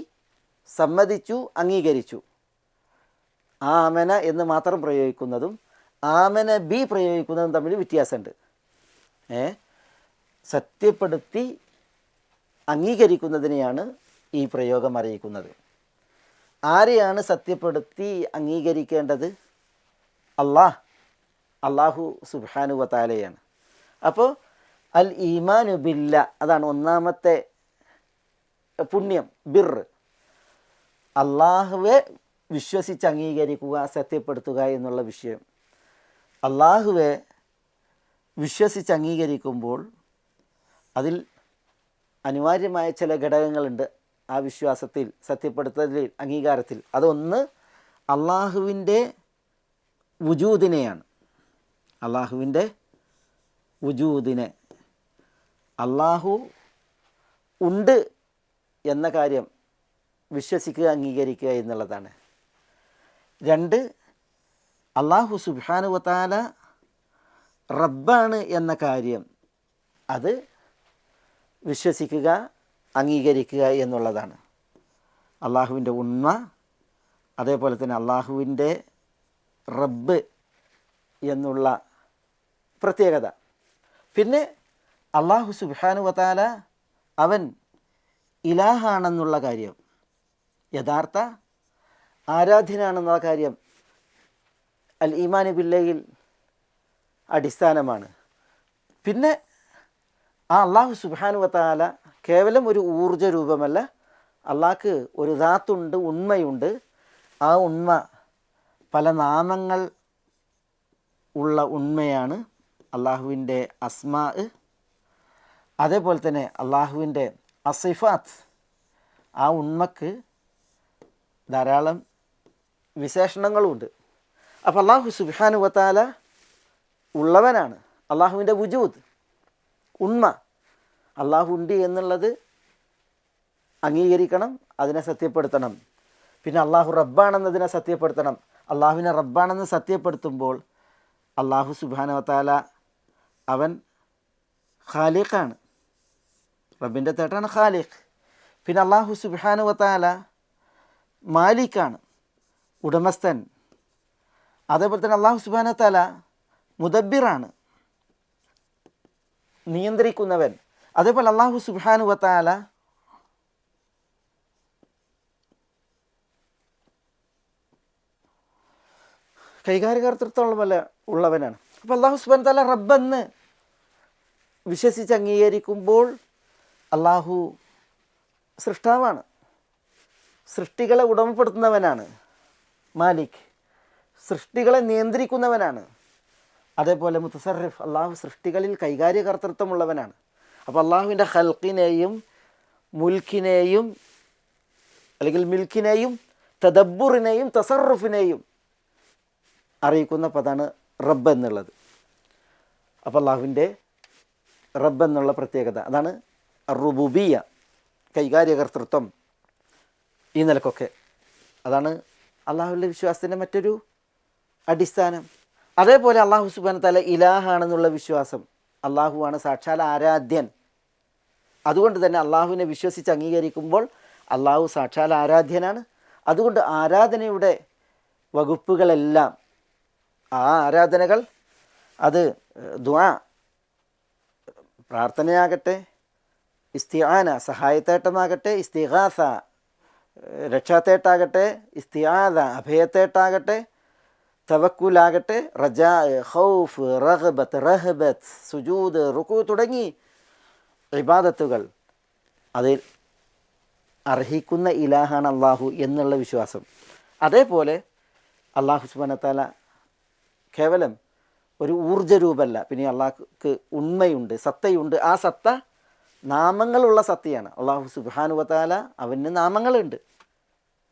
സമ്മതിച്ചു, അംഗീകരിച്ചു. ആമന എന്ന് മാത്രം പ്രയോഗിക്കുന്നതും ആമന ബി പ്രയോഗിക്കുന്നതും തമ്മിൽ വ്യത്യാസമുണ്ട്. സത്യപ്പെടുത്തി അംഗീകരിക്കുന്നതിനെയാണ് ഈ പ്രയോഗം അറിയിക്കുന്നത്. ആരെയാണ് സത്യപ്പെടുത്തി അംഗീകരിക്കേണ്ടത്? അള്ളാഹു സുബ്ഹാനഹു വ തആലയാണ്. അപ്പോൾ അൽ ഈമാനു ബില്ല, അതാണ് ഒന്നാമത്തെ പുണ്യം, ബിർ. അള്ളാഹുവെ വിശ്വസിച്ച് അംഗീകരിക്കുക, സത്യപ്പെടുത്തുക എന്നുള്ള വിഷയം. അള്ളാഹുവെ വിശ്വസിച്ച് അംഗീകരിക്കുമ്പോൾ അതിൽ അനിവാര്യമായ ചില ഘടകങ്ങളുണ്ട് ആ വിശ്വാസത്തിൽ, സത്യപ്പെടുത്തലിൽ, അംഗീകാരത്തിൽ. അതൊന്ന് അള്ളാഹുവിൻ്റെ വുജൂദിനെയാണ്. അള്ളാഹുവിൻ്റെ വുജൂദിനെ, അള്ളാഹു ഉണ്ട് എന്ന കാര്യം വിശ്വസിക്കുക, അംഗീകരിക്കുക എന്നുള്ളതാണ്. രണ്ട്, അള്ളാഹു സുബ്ഹാനഹു വ തആല റബ്ബാണ് എന്ന കാര്യം അത് വിശ്വസിക്കുക, അംഗീകരിക്കുക എന്നുള്ളതാണ്. അള്ളാഹുവിൻ്റെ ഉണ്മ, അതേപോലെ തന്നെ അള്ളാഹുവിൻ്റെ റബ്ബ് എന്നുള്ള പ്രത്യേകത. പിന്നെ അള്ളാഹു സുബ്ഹാനഹു വ തആല അവൻ ഇലാഹാണെന്നുള്ള കാര്യം, യഥാർത്ഥ ആരാധ്യനാണെന്നുള്ള കാര്യം അൽ ഈമാൻ ബില്ലയിൽ അടിസ്ഥാനമാണ്. പിന്നെ ആ അള്ളാഹു സുബ്ഹാനഹു വ തആല കേവലം ഒരു ഊർജ രൂപമല്ല, അള്ളാഹ്ക്ക് ഒരു ദാത്തുണ്ട്, ഉണ്മയുണ്ട്. ആ ഉണ്മ പല നാമങ്ങൾ ഉള്ള ഉണ്മയാണ് അള്ളാഹുവിൻ്റെ അസ്മാ. അതേപോലെ തന്നെ അള്ളാഹുവിൻ്റെ അസിഫാത്ത്, ആ ഉണ്മക്ക് ധാരാളം വിശേഷണങ്ങളുമുണ്ട്. അപ്പോൾ അള്ളാഹു സുബ്ഹാനഹു വ തആല ഉള്ളവനാണ്. അള്ളാഹുവിൻ്റെ വുജൂദ്, ഉണ്മ, അള്ളാഹു ഉണ്ട് എന്നുള്ളത് അംഗീകരിക്കണം, അതിനെ സത്യപ്പെടുത്തണം. പിന്നെ അള്ളാഹു റബ്ബാണെന്നതിനെ സത്യപ്പെടുത്തണം. അള്ളാഹുവിനെ റബ്ബാണെന്ന് സത്യപ്പെടുത്തുമ്പോൾ അള്ളാഹു സുബ്ഹാനഹു വ തആല അവൻ ഖാലിഖാണ്, റബ്ബിൻ്റെ തേട്ടാണ് ഖാലിഖ്. പിന്നെ അള്ളാഹു സുബ്ഹാനഹു വ തആല മാലിക്കാണ്, ഉടമസ്ഥൻ. അതേപോലെ തന്നെ അള്ളാഹു സുബ്ഹാനഹു വ തആല മുദബ്ബിറാണ്, നിയന്ത്രിക്കുന്നവൻ. അതേപോലെ അള്ളാഹു സുബ്ഹാനഹു വ തആല കൈകാര്യകർത്തൃത്വം ഉള്ളവനാണ്. അപ്പോൾ അള്ളാഹു സുബ്ഹാനഹു വ തആല റബ്ബെന്ന് വിശ്വസിച്ച് അംഗീകരിക്കുമ്പോൾ അള്ളാഹു സൃഷ്ടാവാണ്, സൃഷ്ടികളെ ഉടമപ്പെടുത്തുന്നവനാണ്, മാലിക്, സൃഷ്ടികളെ നിയന്ത്രിക്കുന്നവനാണ്. അതേപോലെ മുതസർറിഫ്, അള്ളാഹു സൃഷ്ടികളിൽ കൈകാര്യകർത്തൃത്വമുള്ളവനാണ്. അപ്പോൾ അള്ളാഹുവിൻ്റെ ഖൽഖിനെയും മുൽക്കിനെയും അല്ലെങ്കിൽ മിൽക്കിനെയും തദബ്ബുറിനെയും തസറുഫിനെയും അറിയിക്കുന്ന പദമാണ് റബ്ബ് എന്നുള്ളത്. അപ്പോൾ അള്ളാഹുവിൻ്റെ റബ്ബ് എന്നുള്ള പ്രത്യേകത അതാണ് റുബൂബിയ്യ, കൈകാര്യകർത്തൃത്വം. ഈ നിലക്കൊക്കെ അതാണ് അള്ളാഹുവിൻ്റെ വിശ്വാസത്തിൻ്റെ മറ്റൊരു അടിസ്ഥാനം. അതേപോലെ അള്ളാഹു സുബ്ഹാനഹു വ തആല ഇലാഹാണെന്നുള്ള വിശ്വാസം, അള്ളാഹുവാണ് സാക്ഷാൽ ആരാധ്യൻ. അതുകൊണ്ട് തന്നെ അള്ളാഹുവിനെ വിശ്വസിച്ച് അംഗീകരിക്കുമ്പോൾ അള്ളാഹു സാക്ഷാൽ ആരാധ്യനാണ്. അതുകൊണ്ട് ആരാധനയുടെ വകുപ്പുകളെല്ലാം, ആ ആരാധനകൾ അത് ദുആ, പ്രാർത്ഥനയാകട്ടെ, ഇസ്തിആന സഹായത്തേട്ടമാകട്ടെ, ഇസ്തിഗാസ രക്ഷാത്തേട്ടാകട്ടെ, ഇസ്തിആദ അഭയത്തേട്ടാകട്ടെ, തവക്കുലാകട്ടെ, റജാ, ഖൗഫ്, റഗ്ബത്ത്, റഹബത്ത്, സുജൂദ്, റുകൂ തുടങ്ങി ഇബാദത്തുകൾ അതിൽ അർഹിക്കുന്ന ഇലാഹാണ് അള്ളാഹു എന്നുള്ള വിശ്വാസം. അതേപോലെ അള്ളാഹു സുബ്ഹാനഹു വ തആല കേവലം ഒരു ഊർജ്ജരൂപമല്ല. പിന്നെ അള്ളാഹ്ക്ക് ഉണ്മയുണ്ട്, സത്തയുണ്ട്. ആ സത്ത നാമങ്ങളുള്ള സത്തയാണ്. അള്ളാഹു സുബ്ഹാനഹു വ തആല അവന് നാമങ്ങളുണ്ട്.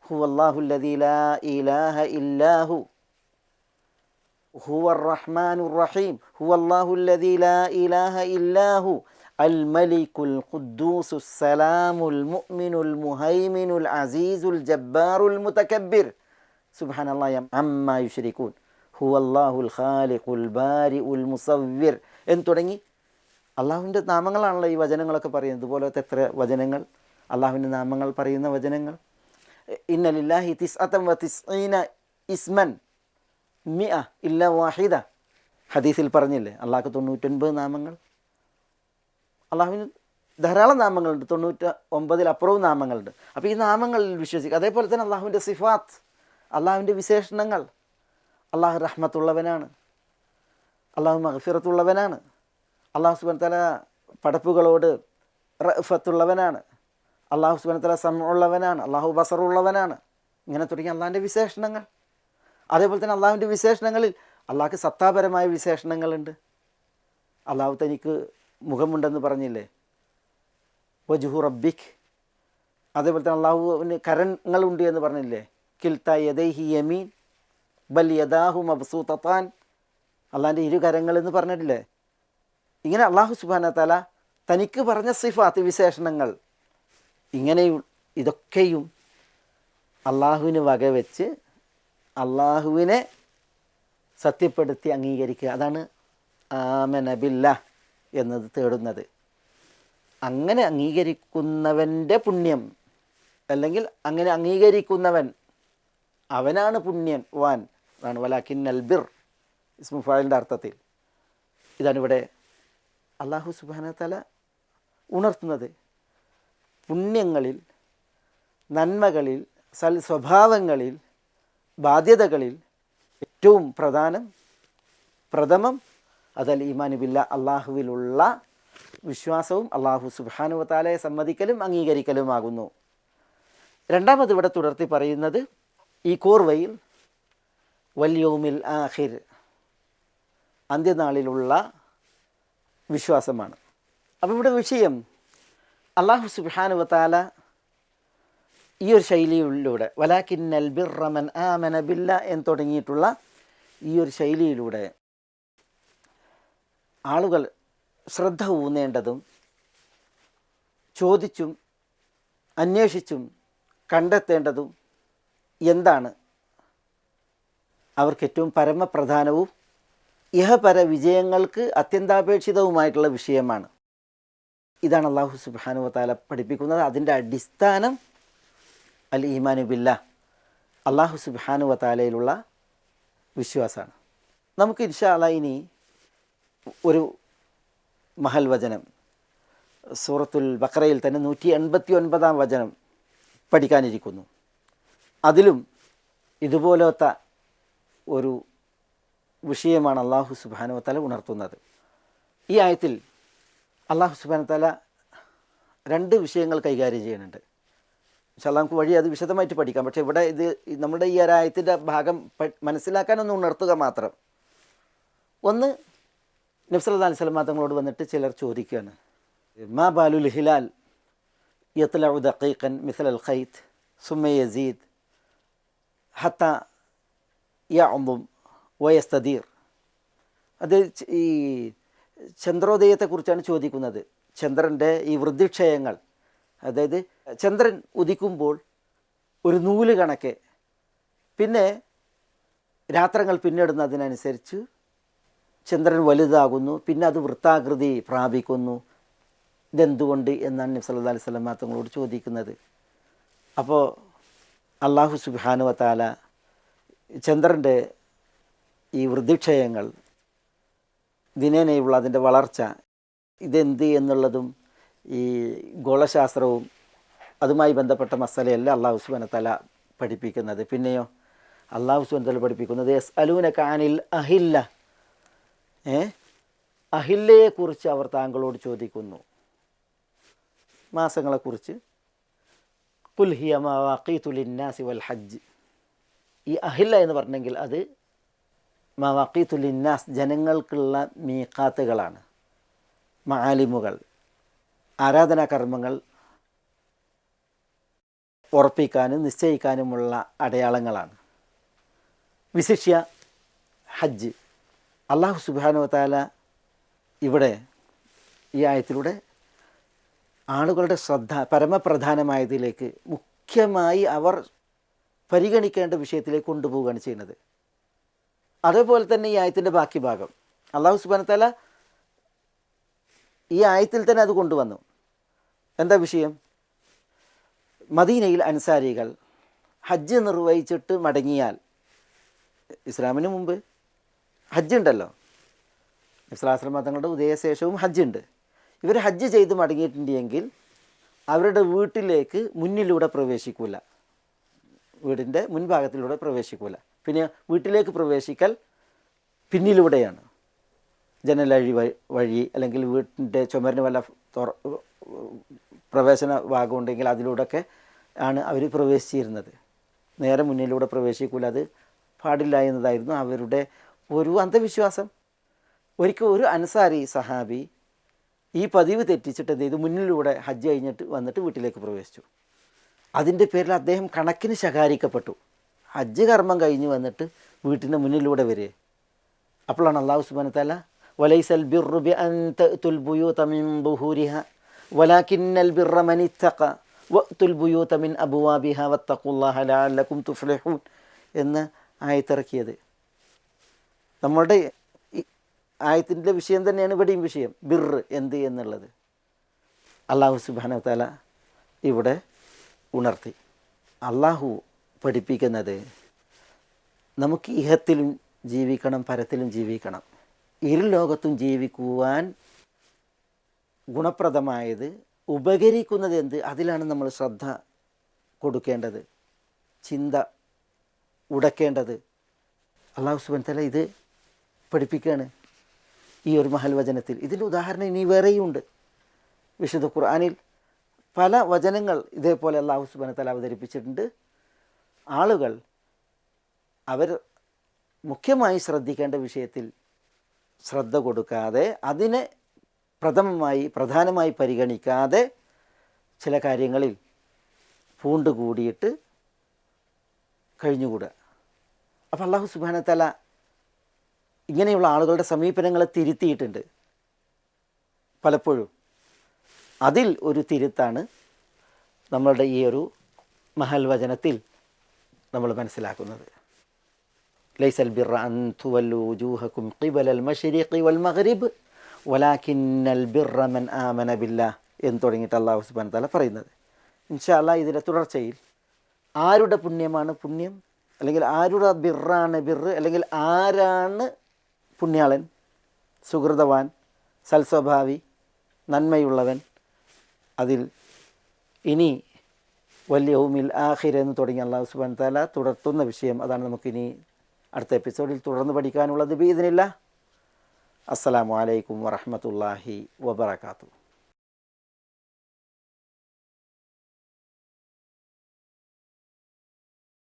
ഹുവല്ലാഹുല്ലദീ ലാ ഇലാഹ ഇല്ലാഹു ഹുവർ റഹ്മാനുർ റഹീം ഹുവല്ലാഹുല്ലദീ ലാ ഇലാഹ ഇല്ലാഹു അൽ മലിക്കുൽ ഖുദ്ദൂസുസ് സലാമുൽ മുഅ്മിനുൽ മുഹൈമിനുൽ അസീസുൽ ജബ്ബാറുൽ മുതകബ്ബിർ സുബ്ഹാനല്ലാഹി അമ്മാ യുശ്രികൂൻ ഹുവല്ലാഹുൽ ഖാലിഖുൽ ബാരിഉൽ മുസവ്വിർ എന്ന് തുടങ്ങി അള്ളാഹുവിൻ്റെ നാമങ്ങളാണല്ലോ ഈ വചനങ്ങളൊക്കെ പറയുന്നത്. ഇതുപോലത്തെ എത്ര വചനങ്ങൾ, അള്ളാഹുവിൻ്റെ നാമങ്ങൾ പറയുന്ന വചനങ്ങൾ. ഇന്ന ലില്ലാഹി തിസ്അതൻ വ തിസ്ഈന ഇസ്മൻ മിഅ ഇല്ല വാഹിദ, ഹദീസിൽ പറഞ്ഞില്ലേ, അള്ളാഹ്ക്ക് 99 നാമങ്ങൾ. അള്ളാഹുവിന് ധാരാളം നാമങ്ങളുണ്ട്, 99 അപ്പുറവും നാമങ്ങളുണ്ട്. അപ്പോൾ ഈ നാമങ്ങളിൽ വിശ്വസിക്കുക. അതേപോലെ തന്നെ അള്ളാഹുവിൻ്റെ സിഫാത്ത്, അള്ളാഹുവിൻ്റെ വിശേഷണങ്ങൾ. അള്ളാഹു റഹ്മത്തുള്ളവനാണ്, അള്ളാഹു മഗ്ഫിറത്തുള്ളവനാണ്, അള്ളാഹു സുബ്ഹാനഹു വ തആല പടപ്പുകളോട് റഅഫത്തുള്ളവനാണ്, അള്ളാഹു സുബ്ഹാനഹു വ തആല സമഉള്ളവനാണ്, അള്ളാഹു ബസറുള്ളവനാണ്. ഇങ്ങനെ തുടങ്ങിയ അള്ളാഹിൻ്റെ വിശേഷണങ്ങൾ. അതേപോലെ തന്നെ അള്ളാഹുവിൻ്റെ വിശേഷണങ്ങളിൽ അള്ളാഹ്ക്ക് സത്താപരമായ വിശേഷണങ്ങളുണ്ട്. അള്ളാഹു തനിക്ക് മുഖമുണ്ടെന്ന് പറഞ്ഞില്ലേ, വജ്ഹു റബ്ബിക്. അതേപോലെ തന്നെ അള്ളാഹുവിന് കരങ്ങളുണ്ട് എന്ന് പറഞ്ഞില്ലേ, കിൽത്ത യദൈഹി യമീൻ ബൽ യദാഹു മബ്സൂതത്താൻ, അള്ളാഹിൻ്റെ 2 കരങ്ങൾ എന്ന് പറഞ്ഞിട്ടില്ലേ. ഇങ്ങനെ അള്ളാഹു സുബ്ഹാനഹു വ തആല തനിക്ക് പറഞ്ഞ സിഫാത്ത്, വിശേഷണങ്ങൾ, ഇങ്ങനെ ഇതൊക്കെയും അള്ളാഹുവിന് വകവെച്ച് അള്ളാഹുവിനെ സത്യപ്പെടുത്തി അംഗീകരിക്കുക. അതാണ് ആമന ബില്ലാഹ് എന്നത് തേടുന്നത്. അങ്ങനെ അംഗീകരിക്കുന്നവൻ്റെ പുണ്യം, അല്ലെങ്കിൽ അങ്ങനെ അംഗീകരിക്കുന്നവൻ അവനാണ് പുണ്യവാൻ. അതാണ് വലാകിന്നൽ ബിർ ഇസ്മു ഫാഇലിൻ്റെ അർത്ഥത്തിൽ. ഇതാണ് ഇവിടെ അള്ളാഹു സുബ്ഹാനഹു വ തആല ഉണർത്തുന്നത്. പുണ്യങ്ങളിൽ, നന്മകളിൽ, സൽ സ്വഭാവങ്ങളിൽ, ബാധ്യതകളിൽ ഏറ്റവും പ്രഥമം അതൽ ഈമാനു ബില്ലാഹ്, അള്ളാഹുവിലുള്ള വിശ്വാസവും അള്ളാഹു സുബ്ഹാനഹു വ തആലയെ സമ്മതിക്കലും അംഗീകരിക്കലുമാകുന്നു. രണ്ടാമത് ഇവിടെ തുടർത്തി പറയുന്നത് ഈ കോർവയിൽ വൽ യൗമിൽ ആഖിർ, അന്ത്യനാളിലുള്ള വിശ്വാസമാണ്. അപ്പോൾ ഇവിടെ വിഷയം അള്ളാഹു സുബ്ഹാനഹു വ തആല ഈ ഒരു ശൈലിയിലൂടെ വലാകിന്നൽ ബിർറ മൻ ആമന ബില്ലാഹ് എന്ന് തുടങ്ങിയിട്ടുള്ള ഈ ഒരു ശൈലിയിലൂടെ ആളുകൾ ശ്രദ്ധ ഊന്നേണ്ടതും ചോദിച്ചും അന്വേഷിച്ചും കണ്ടെത്തേണ്ടതും എന്താണ്, അവർക്ക് ഏറ്റവും പരമപ്രധാനവും ഇഹപര വിജയങ്ങൾക്ക് അത്യന്താപേക്ഷിതവുമായിട്ടുള്ള വിഷയമാണ്. ഇതാണ് അള്ളാഹു സുബ്ഹാനഹു വ തആല പഠിപ്പിക്കുന്നത്. അതിൻ്റെ അടിസ്ഥാനം അൽ ഈമാനു ബില്ലാഹ്, അള്ളാഹു സുബ്ഹാനഹു വ തആലയിലുള്ള വിശ്വാസമാണ്. നമുക്ക് ഇൻഷാ അല്ലാഹ് ഇനി ഒരു മഹൽ വചനം സൂറത്തുൽ ബഖറയിൽ തന്നെ 189 വചനം പഠിക്കാനിരിക്കുന്നു. അതിലും ഇതുപോലത്തെ ഒരു വിഷയമാണ് അള്ളാഹു സുബ്ഹാനഹു വ തആല ഉണർത്തുന്നത്. ഈ ആയത്തിൽ അള്ളാഹു സുബ്ഹാനഹു വ തആല 2 വിഷയങ്ങൾ കൈകാര്യം ചെയ്യുന്നുണ്ട്. ഇൻഷാ അല്ലാഹ് നമുക്ക് വഴി അത് വിശദമായിട്ട് പഠിക്കാം. പക്ഷേ ഇവിടെ ഇത് നമ്മുടെ ഈ ആയത്തിൻ്റെ ഭാഗം മനസ്സിലാക്കാനൊന്ന് ഉണർത്തുക മാത്രം. ഒന്ന്, നബി സല്ലല്ലാഹു അലൈഹി വസല്ലം തങ്ങളോട് വന്നിട്ട് ചിലർ ചോദിക്കുകയാണ്, മാ ബാലുൽ ഹിലാൽ യത്ലഉ ദഖീഖൻ മിസ്ലൽ ഖൈത്ത് സുമ്മ യസീദ് ഹത്ത യഅ്ദും വയസ്തദീർ. അത് ഈ ചന്ദ്രോദയത്തെക്കുറിച്ചാണ് ചോദിക്കുന്നത്. ചന്ദ്രൻ്റെ ഈ വൃദ്ധിക്ഷയങ്ങൾ, അതായത് ചന്ദ്രൻ ഉദിക്കുമ്പോൾ ഒരു നൂല് കണക്കെ, പിന്നെ രാത്രങ്ങൾ പിന്നിടുന്നതിനനുസരിച്ച് ചന്ദ്രൻ വലുതാകുന്നു, പിന്നെ അത് വൃത്താകൃതി പ്രാപിക്കുന്നു. ഇതെന്തുകൊണ്ട് എന്നാണ് നബി സല്ലല്ലാഹു അലൈഹി വസല്ലം തങ്ങളോട് ചോദിക്കുന്നത്. അപ്പോൾ അല്ലാഹു സുബ്ഹാനഹു വ തആല ചന്ദ്രൻ്റെ ഈ വൃദ്ധിക്ഷയങ്ങൾ, ദിനേനയുള്ള അതിൻ്റെ വളർച്ച, ഇതെന്ത് എന്നുള്ളതും ഈ ഗോളശാസ്ത്രവും അതുമായി ബന്ധപ്പെട്ട മസലയല്ല അല്ലാഹു സുബ്ഹാനഹു വ തആല പഠിപ്പിക്കുന്നത്. പിന്നെയോ അല്ലാഹു സുബ്ഹാനഹു വ തആല പഠിപ്പിക്കുന്നത് യസ്അലൂനക അനിൽ അഹില്ല, അഹില്ലയെക്കുറിച്ച് അവർ താങ്കളോട് ചോദിക്കുന്നു, മാസങ്ങളെക്കുറിച്ച്. ഖുൽ ഹിയ മവാഖീതു ലിന്നാസി വൽ ഹജ്ജ്. ഈ അഹില്ല എന്ന് പറഞ്ഞെങ്കിൽ അത് മവാഖീതു ലിന്നാസ്, ജനങ്ങൾക്കുള്ള മീഖാത്തുകളാണ്. മആലിമുകൾ, ആരാധനാ കർമ്മങ്ങൾ ഉറപ്പിക്കാനും നിശ്ചയിക്കാനുമുള്ള അടയാളങ്ങളാണ്. വിശിഷ്യ ഹജ്ജ്. അല്ലാഹു സുബ്ഹാനഹു വ തആല ഇവിടെ ഈ ആയത്തിലൂടെ ആളുകളുടെ ശ്രദ്ധ പരമപ്രധാനമായതിലേക്ക്, മുഖ്യമായി അവർ പരിഗണിക്കേണ്ട വിഷയത്തിലേക്ക് കൊണ്ടുപോവുകയാണ് ചെയ്യുന്നത്. അതേപോലെ തന്നെ ഈ ആയത്തിൻ്റെ ബാക്കി ഭാഗം അല്ലാഹു സുബ്ഹാനഹു വ തആല ഈ ആയത്തിൽ തന്നെ അത് കൊണ്ടുവന്നു. എന്താ വിഷയം? മദീനയിൽ അൻസാരികൾ ഹജ്ജ് നിർവഹിച്ചിട്ട് മടങ്ങിയാൽ, ഇസ്ലാമിന് മുമ്പ് ഹജ്ജ് ഉണ്ടല്ലോ, നബി സ്വല്ലല്ലാഹു അലൈഹി വസല്ലം തങ്ങളുടെ ഉദയശേഷവും ഹജ്ജുണ്ട്. ഇവർ ഹജ്ജ് ചെയ്ത് മടങ്ങിയിട്ടുണ്ടെങ്കിൽ അവരുടെ വീട്ടിലേക്ക് മുന്നിലൂടെ പ്രവേശിക്കില്ല, വീടിൻ്റെ മുൻഭാഗത്തിലൂടെ പ്രവേശിക്കില്ല. പിന്നെ വീട്ടിലേക്ക് പ്രവേശിക്കൽ പിന്നിലൂടെയാണ്, ജനലഴി വഴി, അല്ലെങ്കിൽ വീട്ടിൻ്റെ ചുമരിന് വല്ല പ്രവേശന ഭാഗമുണ്ടെങ്കിൽ അതിലൂടെയൊക്കെ ആണ് അവർ പ്രവേശിച്ചിരുന്നത്. നേരെ മുന്നിലൂടെ പ്രവേശിക്കില്ല, അത് പാടില്ല എന്നതായിരുന്നു അവരുടെ ഒരു അന്ധവിശ്വാസം. ഒരിക്കൽ ഒരു അൻസാരി സഹാബി ഈ പതിവ് തെറ്റിച്ചിട്ട് എന്ത് ചെയ്തു? മുന്നിലൂടെ ഹജ്ജ് കഴിഞ്ഞിട്ട് വന്നിട്ട് വീട്ടിലേക്ക് പ്രവേശിച്ചു. അതിൻ്റെ പേരിൽ അദ്ദേഹം കണക്കിന് ശകാരിക്കപ്പെട്ടു. ഹജ്ജ് കർമ്മം കഴിഞ്ഞ് വന്നിട്ട് വീട്ടിൻ്റെ മുന്നിലൂടെ വരിക. അപ്പോഴാണ് അല്ലാഹു സുബ്ഹാനഹു വ തആല വലൈസൽ ബിർറു ബിഅൻ തഅതുൽ ബുയൂത മിൻ ദുഹൂരിഹാ വലാകിന്നൽ ബിർറ മൻ ഇത്തഖ വഅതുൽ ബുയൂത മിൻ അബ്വാബിഹാ വത്തഖുല്ലാഹ ലഅല്ലകും തുഫ്ലിഹൂൻ എന്ന് ആയത്തിറക്കിയത്. നമ്മളുടെ ആയത്തിൻ്റെ വിഷയം തന്നെയാണ് ഇവിടെയും വിഷയം, ബിർറ് എന്ത് എന്നുള്ളത് അല്ലാഹു സുബ്ഹാനഹു വ തആല ഇവിടെ ഉണർത്തി. അല്ലാഹു പഠിപ്പിക്കുന്നത് നമുക്ക് ഇഹത്തിലും ജീവിക്കണം, പരത്തിലും ജീവിക്കണം, ഇരു ലോകത്തും ജീവിക്കുവാൻ ഗുണപ്രദമായത്, ഉപകരിക്കുന്നത് എന്ത്, അതിലാണ് നമ്മൾ ശ്രദ്ധ കൊടുക്കേണ്ടത്, ചിന്ത ഉടക്കേണ്ടത്. അല്ലാഹു സുബ്ഹാനഹു വ തആല ഇത് പഠിപ്പിക്കുകയാണ് ഈ ഒരു മഹൽ വചനത്തിൽ. ഇതിൻ്റെ ഉദാഹരണം ഇനി വേറെയുണ്ട്. വിശുദ്ധ ഖുർആനിൽ പല വചനങ്ങൾ ഇതേപോലെ അല്ലാഹു സുബ്ഹാനഹു വ തആല അവതരിപ്പിച്ചിട്ടുണ്ട്. ആളുകൾ അവർ മുഖ്യമായി ശ്രദ്ധിക്കേണ്ട വിഷയത്തിൽ ശ്രദ്ധ കൊടുക്കാതെ, അതിനെ പ്രധാനമായി പരിഗണിക്കാതെ ചില കാര്യങ്ങളിൽ പൂണ്ടുകൂടിയിട്ട് കഴിഞ്ഞുകൂടുക. അപ്പോൾ അല്ലാഹു സുബ്ഹാനഹു വ തആല ഇങ്ങനെയുള്ള ആളുകളുടെ സമീപനങ്ങളെ തിരുത്തിയിട്ടുണ്ട് പലപ്പോഴും. അതിൽ ഒരു തിരുത്താണ് നമ്മളുടെ ഈ ഒരു മഹൽ വചനത്തിൽ നമ്മൾ മനസ്സിലാക്കുന്നത്. ലൈസൽ ബിർറ അൻ തുവല്ലു വജൂഹകും ഖിബലൽ മശ്രിഖി വൽ മഗ്രിബ് വലാകിന്നൽ ബിർറ മൻ ആമന ബില്ലാഹ് എന്ന് തുടങ്ങിയിട്ട് അല്ലാഹു സുബ്ഹാനഹു വ തആല പറയുന്നത്. ഇൻഷാ അല്ലാഹ് ഇതിൻ്റെ തുടർച്ചയിൽ ആരുടെ പുണ്യമാണ് പുണ്യം, അല്ലെങ്കിൽ ആരുടെ ബിർറാണ് ബിർറ്, അല്ലെങ്കിൽ ആരാണ് പുണ്യാളൻ, സുഹൃതവാൻ, സൽസ്വഭാവി, നന്മയുള്ളവൻ, അതിൽ ഇനി വല്യൗമിൽ ആഖിർ എന്ന് തുടങ്ങി അല്ലാഹു സുബ്ഹാനഹു വ തആല തുടർത്തുന്ന വിഷയം, അതാണ് നമുക്കിനി അടുത്ത എപ്പിസോഡിൽ തുടർന്ന് പഠിക്കാനുള്ളത്. ബിഇദ്നില്ലാഹ്. അസ്സലാമു അലൈക്കും വറഹ്മത്തുള്ളാഹി വബറകാതുഹു.